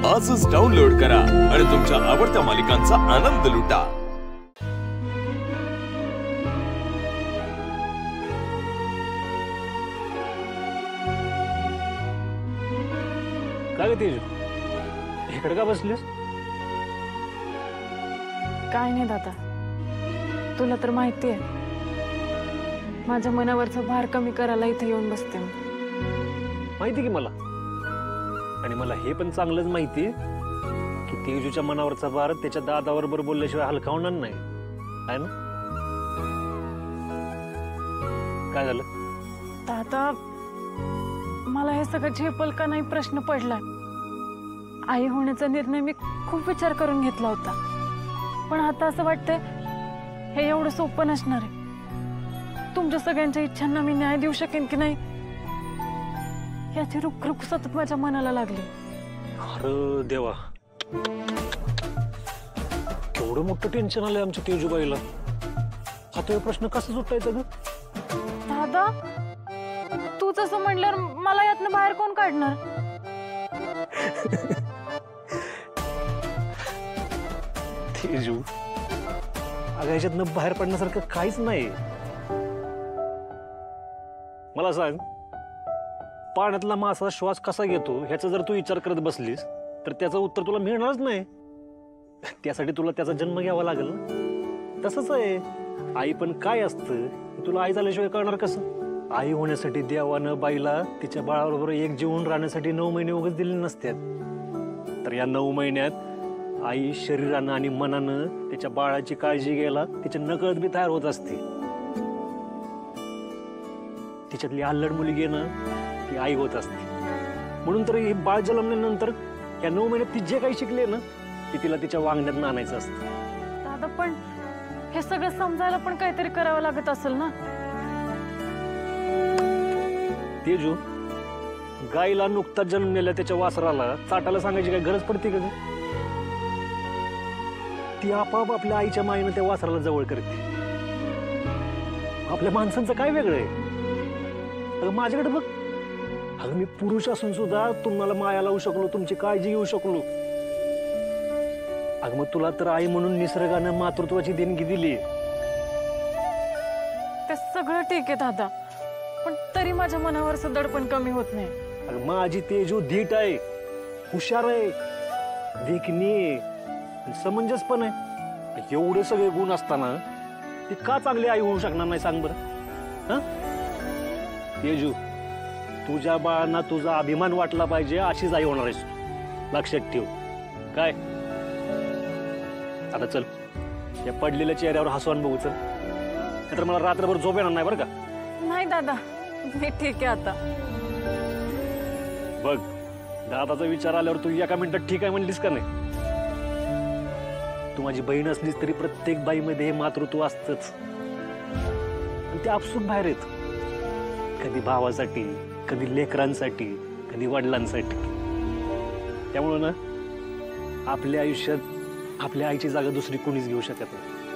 आजच डाउनलोड करा आणि तुमच्या आवडत्या मालिकांचा आनंद लुटा। काय तेजू, इकडे का बसलीस? काय नाही दादा, तुला तर माहिती आहे माझ्या मनावरचा भार कमी करायला इथे येऊन बसते मी। माहिती की मला, आणि मला हे पण चांगलंच माहिती की तेजूच्या मनावरचा भार त्याच्या दादाबरोबर बोलल्याशिवाय हलका होणार नाही, आहे ना? काय झालं? दादा, मला हे सगळं झेपल का नाही प्रश्न पडलाय। आई होण्याचा निर्णय मी खूप विचार करून घेतला होता, पण आता असं वाटतंय हे एवढं सोपं नसणार आहे। तुमच्या सगळ्यांच्या इच्छांना मी न्याय देऊ शकेन की नाही याची रुखरुख सतत माझ्या मनाला लागली। अरे देवा, केवढं मोठं टेन्शन आलंय आमच्या तेजूबाईला। आता हे प्रश्न कसा सुटायचा ग? दादा, तूच असं म्हणल्यावर मला यातनं बाहेर कोण काढणार? तेजू, अगं ह्याच्यातनं बाहेर पडण्यासारखं काहीच नाही। मला सांग, पाण्यातला मासा श्वास कसा घेतो ह्याचा जर तू विचार करत बसलीस तर त्याचं उत्तर तुला मिळणारच नाही। त्यासाठी तुला त्याचा जन्म घ्यावा लागेल ना। तसंच आहे आई पण काय असतं तुला आई झाल्याशिवाय कळणार कसं? आई होण्यासाठी देवानं बाईला तिच्या बाळाबरोबर एक जीवन राहण्यासाठी 9 महिने उगाच दिले नसतात। तर या 9 महिन्यात आई शरीरानं आणि मनानं त्याच्या बाळाची काळजी घ्यायला तिच्या नकळत बी तयार होत असते। तिच्यातली अल्लड मुलगी आहे ना, ती आई होत असते। म्हणून तर हे बाळ जन्मल्यानंतर या 9 महिन्यात ती जे काही शिकले ना ती तिला तिच्या वागण्यात आणायचं असतं। दादा, पण हे सगळं समजायला पण काहीतरी करावं लागत असेल ना? तेजू, गाईला नुकताच जन्मलेल्या त्याच्या वासराला चाटायला सांगायची काय गरज पडते का? ती आपोआप आपल्या आईच्या मायेनं त्या वासराला जवळ करते। आपल्या माणसांचं काय वेगळं आहे? अगं माझ्याकडे बघ, अगं मी पुरुष असून सुद्धा तुम्हाला माया लावू शकलो, तुमची काळजी घेऊ शकलो। अगं मग तुला तर आई म्हणून निसर्गानं मातृत्वाची देणगी दिली। ते सगळं ठीक आहे दादा, पण तरी माझ्या मनावरचं दडपण कमी होत नाही। अगं माझी तेजू धीट आहे, हुशार आहे, देखणी आहे, समंजस पण आहे। एवढे सगळे गुण असताना ती का चांगली आई होऊ शकणार नाही सांग बरं? हा तेजू, तुझ्या बाळांना तुझा अभिमान वाटला पाहिजे अशीच आई होणार आहेस, लक्षात ठेव। काय आता चल, या पडलेल्या चेहऱ्यावर हसवान बघू चल, नाहीतर मला रात्रभर झोप येणार नाही बरं का? नाही दादा, मी ठीक आहे आता। बघ, दादाचा विचार आल्यावर तू एका मिनिटात ठीक आहे म्हणलीस का नाही? तू माझी बहीण असलीस तरी प्रत्येक बाईमध्ये हे मातृत्व असतंच, आणि ते आपसूक बाहेर येत। कधी भावासाठी, कधी लेकरांसाठी, कधी वडिलांसाठी। त्यामुळं ना आपल्या आयुष्यात आपल्या आईची जागा दुसरी कोणीच घेऊ शकत नाही।